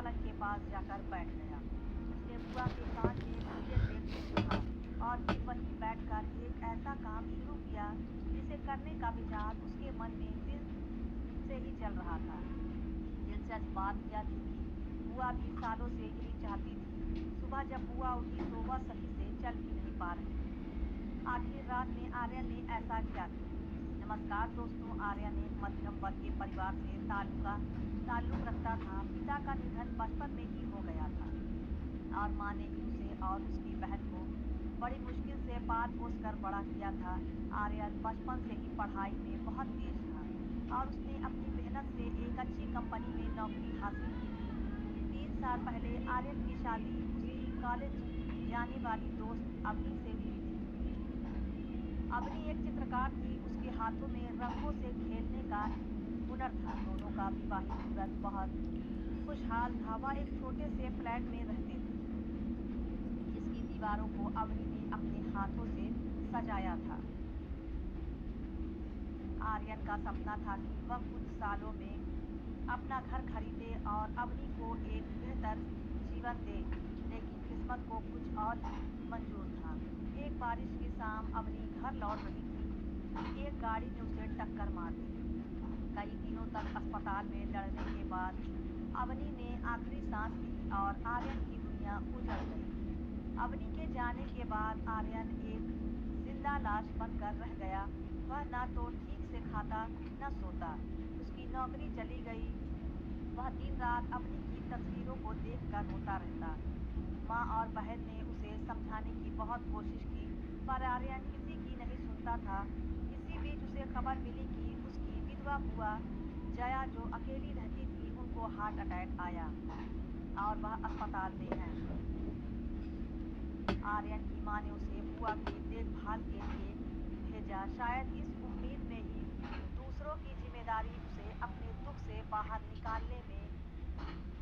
पलंग के पास जाकर बैठ गया। उसने बुआ के कान में धीरे से कुछ कहा और फिर वहीं बैठकर एक ऐसा काम शुरू किया जिसे करने का विचार उसके मन में दिन से ही चल रहा था। दिलचस्प बात यह थी कि बुआ भी सालों से यही चाहती थी। सुबह जब बुआ उठी तो वह सही से चल भी नहीं पा रही थी। आखिर रात में आर्यन ने ऐसा क्या किया? नमस्कार दोस्तों, आर्यन एक मध्यम वर्गीय परिवार से ताल्लुक रखता था। पिता का निधन बचपन में ही हो गया था और माँ ने ही उसे और उसकी बहन को बड़ी मुश्किल से पाल पोस कर बड़ा किया था। आर्यन बचपन से ही पढ़ाई में बहुत तेज था और उसने अपनी मेहनत से एक अच्छी कंपनी में नौकरी हासिल की थी। 3 साल पहले आर्यन की शादी उसकी कॉलेज जाने वाली दोस्त अवनी से हुई थी। अवनी एक चित्रकार थी। उसके हाथों में रंगों से खेलने का हुनर था। दोनों का विवाहित जीवन बहुत खुशहाल था। वह एक छोटे से फ्लैट में रहते थे जिसकी दीवारों को अवनी ने अपने हाथों से सजाया था। आर्यन का सपना था कि वह कुछ सालों में अपना घर खरीदे और अवनी को एक बेहतर जीवन दे, लेकिन किस्मत को कुछ और ही मंजूर था। एक बारिश की शाम अवनी घर लौट रही थी कि एक गाड़ी ने उसे टक्कर मार दी। कई दिनों तक अस्पताल में लड़ने के बाद अवनी ने आखिरी सांस ली और आर्यन की दुनिया उजड़ गई। अवनी के जाने के बाद आर्यन एक जिंदा लाश बनकर रह गया। वह न तो ठीक से खाता न सोता। उसकी नौकरी चली गई। वह दिन रात अवनी की तस्वीरों को देखकर रोता रहता। माँ और बहन ने उसे समझाने की बहुत कोशिश की, पर आर्यन किसी की नहीं सुनता था। इसी बीच उसे खबर मिली कि उसकी विधवा बुआ जया, जो अकेली रहती थी, उनको हार्ट अटैक आया और वह अस्पताल में है। आर्यन की माँ ने उसे बुआ की देखभाल के लिए भेजा, शायद इस उम्मीद में ही दूसरों की जिम्मेदारी उसे अपने दुख से बाहर निकालने में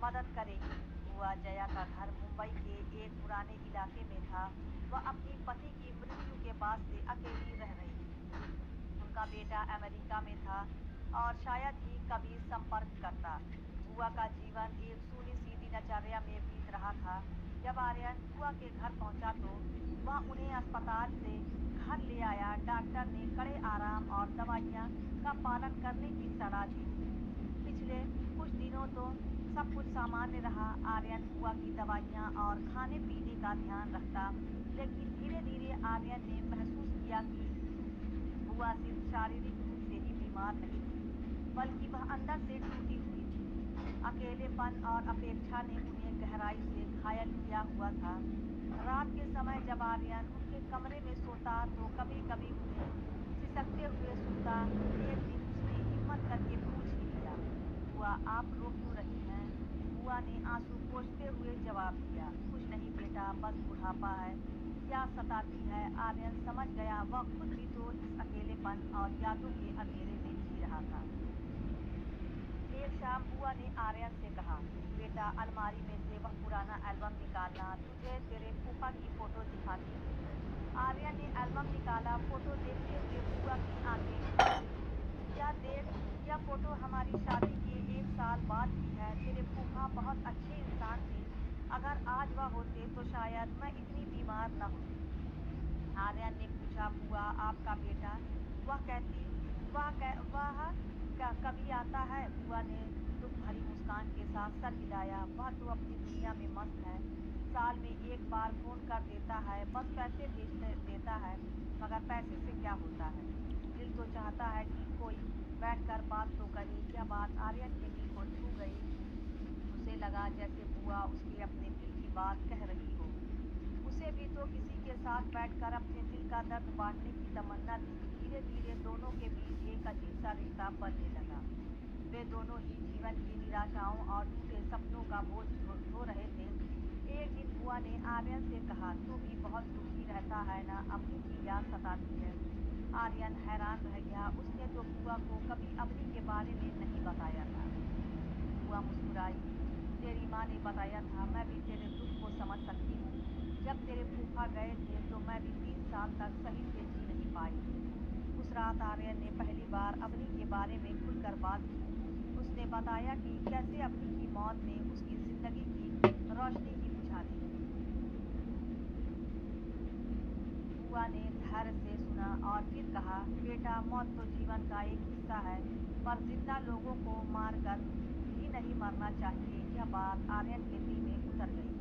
मदद करेगी। बुआ जया का घर मुंबई के एक पुराने इलाके में था। वह अपनी पति की मृत्यु के बाद से अकेली रह रही थी। उनका बेटा अमेरिका में था और शायद ही कभी संपर्क करता। बुआ का जीवन एक सूनी सी दिनचर्या में बीत रहा था। जब आर्यन बुआ के घर पहुंचा तो वह उन्हें अस्पताल से घर ले आया। डॉक्टर ने कड़े आराम और दवाइयाँ का पालन करने की सलाह दी थी। पिछले कुछ दिनों तो सब कुछ सामान्य रहा। आर्यन बुआ की दवाइयाँ और खाने पीने का ध्यान रखता, लेकिन धीरे धीरे आर्यन ने महसूस किया कि बुआ सिर्फ शारीरिक रूप से ही बीमार नहीं थी, बल्कि वह अंदर से टूटी हुई थी। अकेलेपन और अपेक्षा ने उन्हें गहराई से घायल किया हुआ था। रात के समय जब आर्यन उनके कमरे में सोता तो कभी कभी उन्हें सिसकते हुए सुनता। एक दिन उसने हिम्मत करके पूछ ही लिया, बुआ आप रो क्यों रही हैं? बुआ ने आंसू पोंछते हुए जवाब दिया, कुछ नहीं बेटा, बस बुढ़ापा है, याद सताती है। आर्यन समझ गया वह खुद भी तो इस अकेलेपन और यादों के अंधेरे में जी रहा था। एक शाम बुआ ने आर्यन से कहा, बेटा अलमारी में से वह पुराना एल्बम निकालना, तुझे तेरे फूफा की फोटो दिखाती हूँ। आर्यन ने एल्बम निकाला। फोटो देखते हुए बुआ की आंखें भर गईं। यह देख, यह फोटो हमारी शादी के 1 साल बाद की है। तेरे फूफा बहुत अच्छे इंसान थे। अगर आज वह होते तो शायद मैं इतनी बीमार न होती। आर्यन ने पूछा, बुआ आपका बेटा? वह कहती वह कभी आता है? बुआ ने दुख भरी मुस्कान के साथ सर हिलाया। वह तो अपनी दुनिया में मस्त है। साल में एक बार फोन कर देता है, बस पैसे भेज देता है। मगर पैसे से क्या होता है? दिल तो चाहता है कि कोई बैठकर बात तो करे। यह बात आर्यन के दिल को छू गई। उसे लगा जैसे बुआ उसके अपने दिल की बात कह रही हो। उसे भी तो किसी के साथ बैठकर अपने दिल का दर्द बांटने की तमन्ना थी। धीरे धीरे दोनों के बीच एक अजीब सा रिश्ता बनने लगा। वे दोनों ही जीवन की निराशाओं और टूटे सपनों का बोझ ढो रहे थे। एक दिन बुआ ने आर्यन से कहा, तू भी बहुत दुखी रहता है ना? अवनी की याद सताती है। आर्यन हैरान रह गया। उसने तो बुआ को कभी अवनी के बारे में नहीं बताया था। बुआ मुस्कुराई, तेरी माँ ने बताया था, मैं भी तेरे दुख को समझ सकती हूँ। जब तेरे फूफा गए थे तो मैं भी 3 साल तक सही से जी नहीं पाई थी। उस रात आर्यन ने पहली बार अवनी के बारे में खुलकर बात की। उसने बताया कि कैसे अवनी की मौत ने उसकी जिंदगी धैर्य से सुना और फिर कहा, बेटा, मौत तो जीवन का एक हिस्सा है, पर जिंदा लोगों को मारकर भी नहीं मरना चाहिए। यह बात आर्यन के दिल में उतर गई।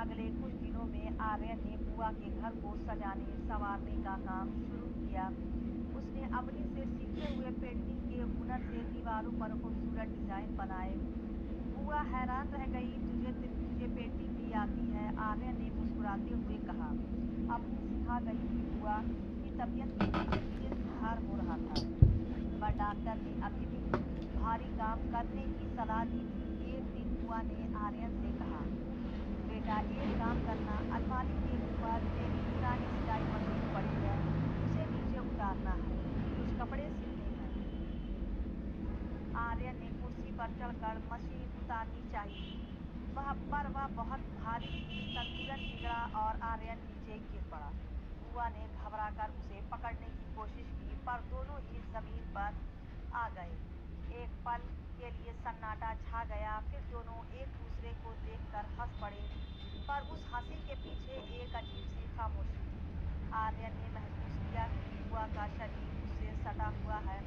अगले कुछ दिनों में आर्यन ने बुआ के घर को सजाने संवारने का काम शुरू किया। उसने अपनी से सीखे हुए पेंटिंग के हुनर से दीवारों पर खूबसूरत डिजाइन बनाए। बुआ हैरान रह गई। तुझे पेंटिंग भी आती है? आर्यन ने मुस्कुराते हुए कहा। अपनी सिखा गई थी बुआ। की तबीयत में धीरे धीरे सुधार हो रहा था, पर डॉक्टर ने अभी भी भारी काम करने की सलाह दी थी। एक दिन बुआ ने आर्यन से कहा, बेटा, एक काम करना, अलमारी के ऊपर मेरी पुरानी सिलाई मशीन पड़ी है, उसे नीचे उतारना है, कुछ कपड़े सिलने हैं। आर्यन ने कुर्सी पर चढ़कर मशीन उतारनी चाहिए, वह बहुत भारी थी। संतुलन बिगड़ा और आर्यन नीचे गिर पड़ा। बुआ ने घबराकर उसे पकड़ने की कोशिश की, पर दोनों ही जमीन पर आ गए। एक पल के लिए सन्नाटा छा गया, फिर दोनों एक दूसरे को देखकर हंस पड़े, पर उस हंसी के पीछे एक अजीब सी खामोशी थी। आर्यन ने महसूस किया कि बुआ का शरीर उससे सटा हुआ है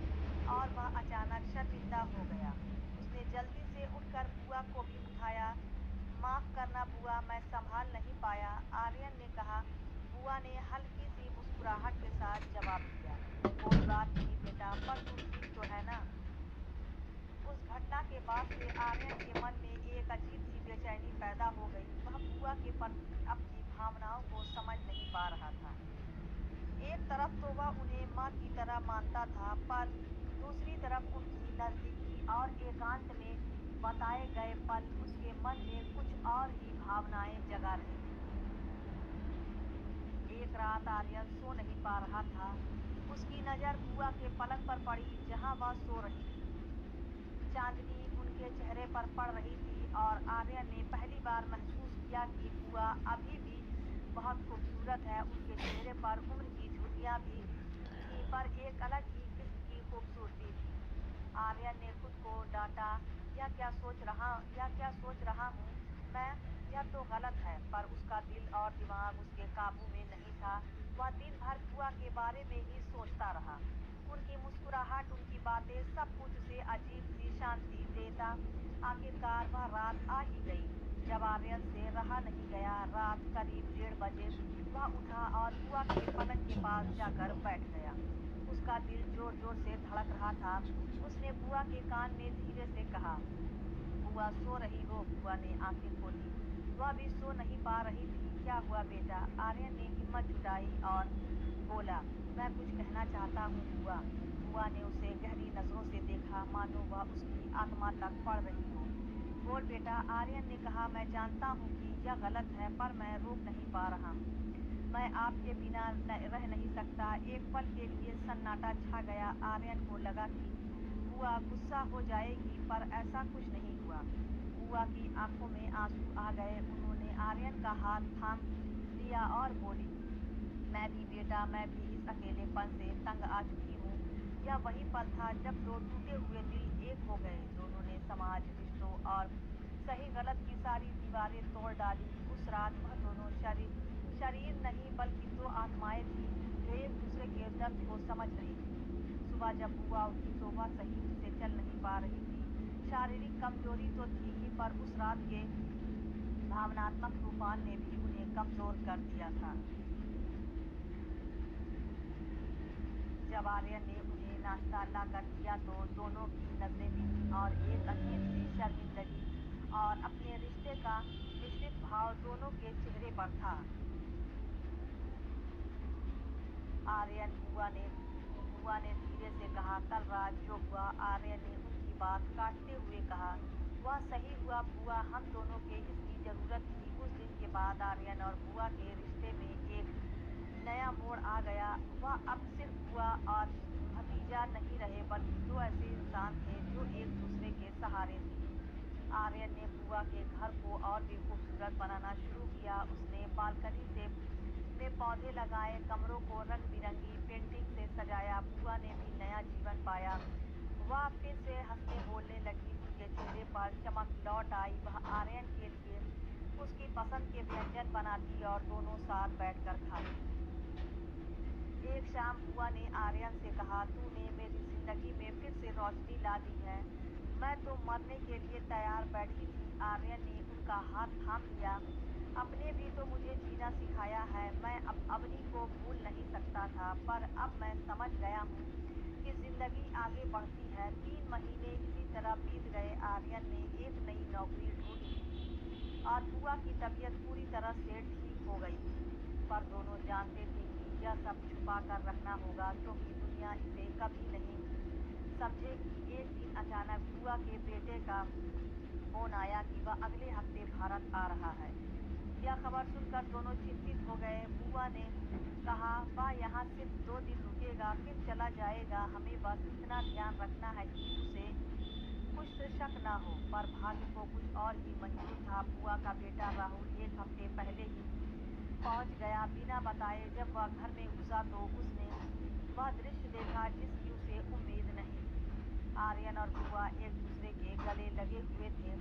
और वह अचानक शर्मिंदा हो गया। उसने जल्दी से उठकर बुआ को भी उठाया। माफ करना बुआ, मैं संभाल नहीं पाया, आर्यन ने कहा। बुआ ने हल्की सी मुस्कुराहट के साथ जवाब दिया, कोई बात नहीं बेटा, पर तू ठीक तो है ना? उस घटना के बाद से आर्यन के मन में एक अजीब सी बेचैनी पैदा हो गई। वह बुआ के प्रति अपनी भावनाओं को समझ नहीं पा रहा था। एक तरफ तो वह उन्हें माँ की तरह मानता था, पर दूसरी तरफ उनकी नजदीकी और एकांत में बताए गए पल उसके मन में कुछ और ही भावनाएं जगा रहे थे। एक रात आर्यन सो नहीं पा रहा था। उसकी नजर बुआ के पलंग पर पड़ी, जहां वह सो रही थी। चांदनी उनके चेहरे पर पड़ रही थी और आर्यन ने पहली बार महसूस किया कि बुआ अभी भी बहुत खूबसूरत है। उनके चेहरे पर उम्र की झुर्रियां भी थी, पर एक अलग ही किस्म की खूबसूरती थी। आर्यन ने खुद को डांटा, यह क्या सोच रहा हूँ मैं? यह तो गलत है। पर उसका दिल और दिमाग उसके काबू में नहीं था। वह दिन भर बुआ के बारे में ही सोचता रहा। उनकी मुस्कुराहट, उनकी बातें, सब कुछ उसे अजीब सी शांति देता। आखिरकार वह रात आ ही गई जब आर्यन से रहा नहीं गया। रात करीब 1:30 बजे वह उठा और बुआ के पलंग के पास जाकर बैठ गया। उसका दिल जोर जोर से धड़क रहा था। उसने बुआ के कान में धीरे से कहा, बुआ, सो रही हो? बुआ ने आंखें खोली। वह भी सो नहीं पा रही थी। क्या हुआ बेटा? आर्यन ने हिम्मत जुटाई और बोला, मैं कुछ कहना चाहता हूँ बुआ। बुआ ने उसे गहरी नजरों से देखा, मानो वह उसकी आत्मा तक पढ़ रही हो। बोल बेटा, आर्यन ने कहा। मैं जानता हूँ कि यह गलत है, पर मैं रोक नहीं पा रहा हूँ। मैं आपके बिना रह नहीं सकता। एक पल के लिए सन्नाटा छा गया। आर्यन को लगा कि बुआ गुस्सा हो जाएगी, पर ऐसा कुछ नहीं हुआ। बुआ की आंखों में आंसू आ गए। उन्होंने आर्यन का हाथ थाम लिया और बोली, मैं भी बेटा, मैं भी इस अकेलेपन से तंग आ चुकी हूँ। यह वही पल था जब दो टूटे हुए दिल एक हो गए। दोनों ने समाज, रिश्तों और सही गलत की सारी दीवारें तोड़ डाली। उस रात वह दोनों शरीर नहीं, बल्कि दो आत्माएं थी जो एक दूसरे के दर्द को समझ रही थी। सुबह जब बुआ उठी तो वह सही से चल नहीं पा रही थी। शारीरिक कमजोरी तो थी ही, पर उस रात के भावनात्मक तूफान ने भी उन्हें कमजोर कर दिया था। जब आर्यन ने उन्हें नाश्ता लाकर दिया तो दोनों की नजरें मिली और एक अजीब सी शर्मिंदगी और अपने रिश्ते का मिश्रित भाव दोनों के चेहरे पर था। आर्यन, बुआ ने धीरे से कहा, कल रात जो हुआ? आर्यन ने उनकी बात काटते हुए कहा, वह सही हुआ बुआ, हम दोनों के इसकी जरूरत थी। उस दिन के बाद आर्यन और बुआ के रिश्ते में एक नया मोड़ आ गया। वह अब सिर्फ बुआ और भतीजा नहीं रहे, बल्कि दो ऐसे इंसान थे जो एक दूसरे के सहारे थे। आर्यन ने बुआ के घर को और भी खूबसूरत बनाना शुरू किया। उसने बालकनी में पौधे लगाए, कमरों को रंग बिरंगी पेंटिंग से सजाया। बुआ ने भी नया जीवन पाया। वह फिर से हंसने बोलने लगी। उनके चेहरे पर चमक लौट आई। वह आर्यन के लिए उसकी पसंद के व्यंजन बनाती और दोनों साथ बैठकर खाते। एक शाम बुआ ने आर्यन से कहा, तूने मेरी जिंदगी में फिर से रोशनी ला दी है। मैं तो मरने के लिए तैयार बैठी थी। आर्यन ने उनका हाथ थाम लिया। अपने भी तो मुझे जीना सिखाया है। मैं अब अवनी को भूल नहीं सकता था, पर अब मैं समझ गया हूँ कि जिंदगी आगे बढ़ती है। 3 महीने इसी तरह बीत गए। आर्यन ने एक नई नौकरी ढूंढी और बुआ की तबीयत पूरी तरह से ठीक हो गई थी, पर दोनों जानते थे कि यह सब छुपा कर रखना होगा, क्योंकि दुनिया इसे कभी नहीं समझेगी। एक दिन अचानक बुआ के बेटे का फोन आया कि वह अगले हफ्ते भारत आ रहा है। यह खबर सुनकर दोनों चिंतित हो गए। बुआ ने कहा, वह यहाँ सिर्फ 2 दिन रुकेगा, फिर चला जाएगा। हमें बस इतना ध्यान रखना है कि उसे कुछ शक न हो। पर भाग्य को कुछ और ही मंजूर था। बुआ का बेटा राहुल 1 हफ्ते पहले ही पहुंच गया। बिना बताए जब वह घर में घुसा तो उसने वह दृश्य देखा जिसकी उसे उम्मीद नहीं थी। आर्यन और बुआ एक दूसरे के गले लगे हुए थे।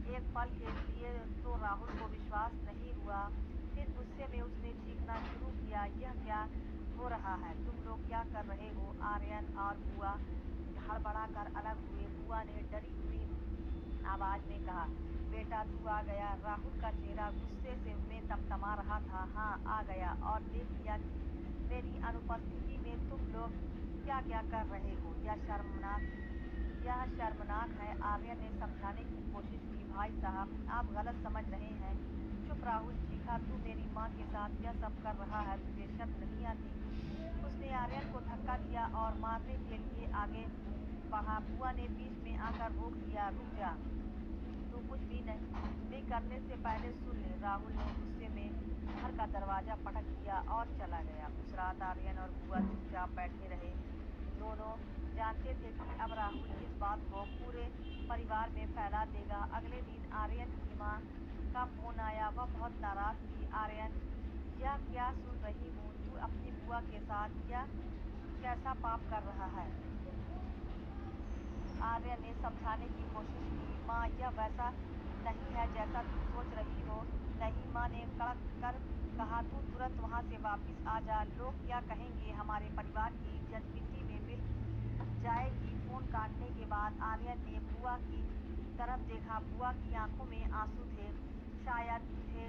एक पल के लिए तो राहुल को विश्वास नहीं हुआ। फिर गुस्से में उसने चीखना शुरू किया, यह क्या हो रहा है? तुम लोग क्या कर रहे हो? आर्यन और बुआ हड़बड़ा कर अलग हुए। बुआ ने डरी हुई आवाज में कहा, बेटा तू आ गया। राहुल का चेहरा गुस्से से में तमतमा रहा था। हाँ आ गया, और देख लिया कि मेरी अनुपस्थिति में तुम लोग क्या क्या कर रहे हो। यह शर्मनाक है। आर्यन ने समझाने की कोशिश की, भाई साहब आप गलत समझ रहे हैं। चुप। राहुल चीखा, तू मेरी माँ के साथ यह सब कर रहा है, तुझे शर्म नहीं आती? उसने आर्यन को धक्का दिया और मारने के लिए आगे बढ़ा। बुआ ने बीच में आकर रोक दिया, रुक जा, तू कुछ भी नहीं करने से पहले सुन ले। राहुल ने गुस्से में घर का दरवाजा पटक दिया और चला गया। उस रात आर्यन और बुआ चुपचाप बैठे रहे। दोनों जानते थे कि अब राहुल इस बात को पूरे परिवार में फैला देगा। अगले दिन आर्यन की माँ का फोन आया। वह बहुत नाराज थी। आर्यन, यह क्या सुन रही हूँ? तू अपनी बुआ के साथ यह कैसा पाप कर रहा है? आर्यन ने समझाने की कोशिश की, माँ यह वैसा नहीं है जैसा तुम सोच रही हो। नहीं, माँ ने कड़क कर कहा, तू तुरंत वहाँ से वापस आ जा। लोग क्या कहेंगे? हमारे परिवार की इज्जत मिट्टी में मिल जाएगी। फोन काटने के बाद आर्यन ने बुआ की तरफ देखा। बुआ की आंखों में आंसू थे। शायद तुझे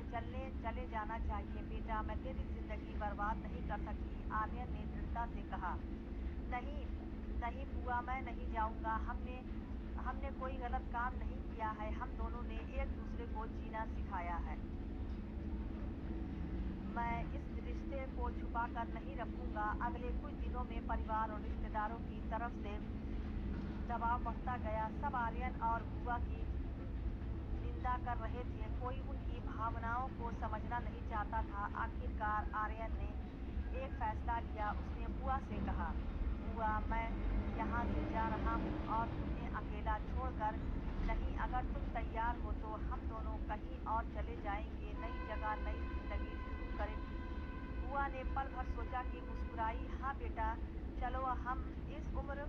चले जाना चाहिए बेटा, मैं तेरी जिंदगी बर्बाद नहीं कर सकती। आर्यन ने दृढ़ता से कहा, नहीं नहीं बुआ, मैं नहीं जाऊंगा। हमने कोई गलत काम नहीं किया है। हम दोनों ने एक दूसरे को जीना सिखाया है। मैं इस रिश्ते को छुपा कर नहीं रखूंगा। अगले कुछ दिनों में परिवार और रिश्तेदारों की तरफ से दबाव बढ़ता गया। सब आर्यन और बुआ की निंदा कर रहे थे। कोई उनकी भावनाओं को समझना नहीं चाहता था। आखिरकार आर्यन ने एक फैसला लिया। उसने बुआ से कहा, बुआ मैं यहाँ से जा रहा हूँ और तुम्हें अकेला छोड़कर नहीं। अगर तुम तैयार हो तो हम दोनों कहीं और चले जाएंगे, नई जगह नई जिंदगी शुरू करेंगे। बुआ ने पल भर सोचा कि मुस्कुराई, हाँ बेटा चलो। हम इस उम्र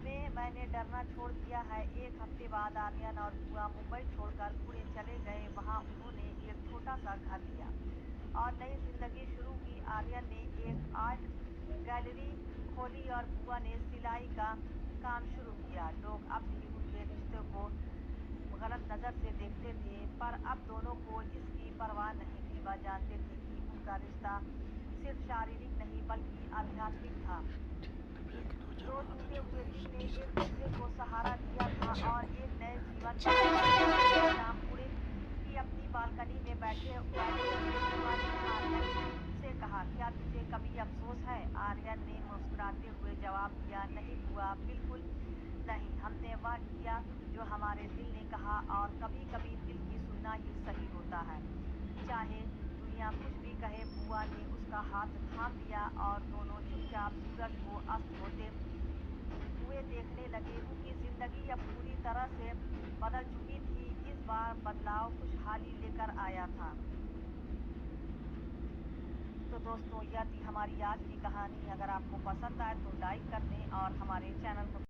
में मैंने डरना छोड़ दिया है। 1 हफ्ते बाद आर्यन और बुआ मुंबई छोड़कर पुणे चले गए। वहाँ उन्होंने एक छोटा सा घर लिया और नई जिंदगी शुरू की। आर्यन ने एक आर्ट गैलरी खोली और बुआ ने सिलाई का काम शुरू किया। लोग अब भी उनके रिश्ते को गलत नज़र से देखते थे, पर अब दोनों को इसकी परवाह नहीं थी। वह जानते थे कि उनका रिश्ता सिर्फ शारीरिक नहीं बल्कि आध्यात्मिक था। 2 टूटे हुए दिल ने एक दूसरे को सहारा दिया था और एक नए जीवन का शाम पुणे की अपनी बालकनी में बैठे बुआ ने आर्यन से कहा, क्या तुझे कभी अफसोस है? आर्यन ने मुस्कुराते हुए जवाब दिया, नहीं बुआ, बिल्कुल नहीं। हमने वह किया जो हमारे दिल ने कहा, और कभी कभी दिल की सुनना ही सही होता है, चाहे दुनिया कुछ भी कहे। बुआ ने उसका हाथ थाम लिया और दोनों चुपचाप सूरज को अस्त होते हुए देखने लगे। उनकी जिंदगी अब पूरी तरह से बदल चुकी थी। इस बार बदलाव खुशहाली लेकर आया था। तो दोस्तों, यह थी हमारी आज की कहानी। अगर आपको पसंद आए तो लाइक कर दें और हमारे चैनल को